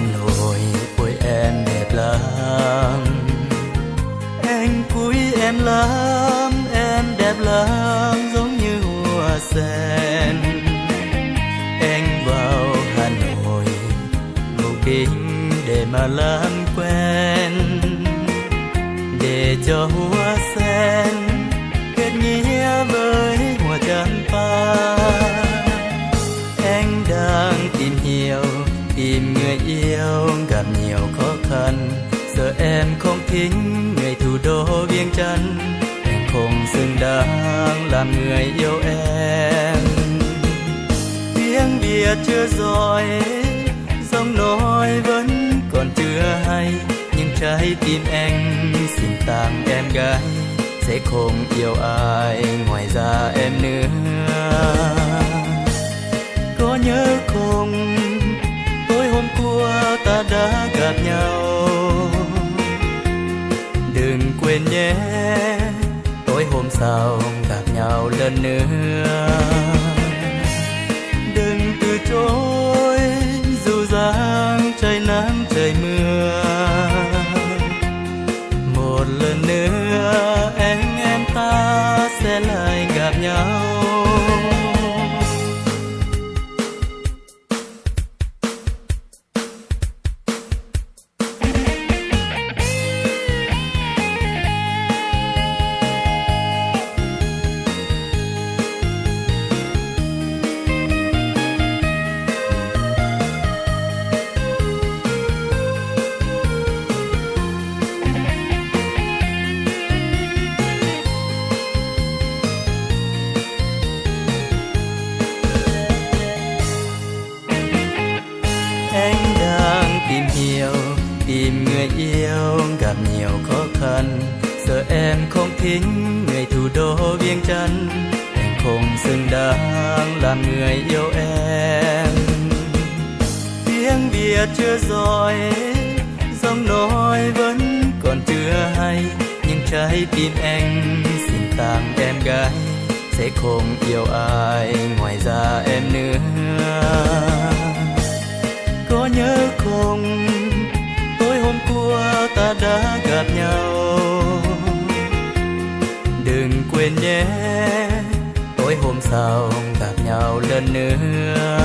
Hà Nội, ôi em đẹp lắm. Anh quý em lắm, em đẹp lắm giống như hoa sen. Anh vào Hà Nội mục đích để mà làm quen, để cho hoa sen kết nghĩa với hoa champa. Anh đang tìm hiểu, tìm người yêu gặp nhiều khó khăn. Giờ em không thích người thủ đô Viêng Chăn, em không xứng đáng làm người yêu em. Tiếng Việt chưa giỏi, giọng nói vẫn còn chưa hay, nhưng trái tim anh xin tặng em gái, sẽ không yêu ai ngoài ra em nữa. Có nhớ không, tối hôm qua ta đã gặp nhau. Đừng quên nhé, tối hôm sau gặp nhau lần nữa. Đừng từ chối dù rằng trời nắng trời mưa. Một lần nữa anh em ta sẽ lại gặp nhau. Anh đang tìm hiểu, tìm người yêu gặp nhiều khó khăn. Giờ em không thích người thủ đô Viêng Chăn, em không xứng đáng làm người yêu em. Tiếng Việt chưa giỏi, giọng nói vẫn còn chưa hay, nhưng trái tim anh xin tặng em gái, sẽ không yêu ai ngoài ra em nữa. Có nhớ không, tối hôm qua ta đã gặp nhau. Đừng quên nhé, tối hôm sau gặp nhau lần nữa.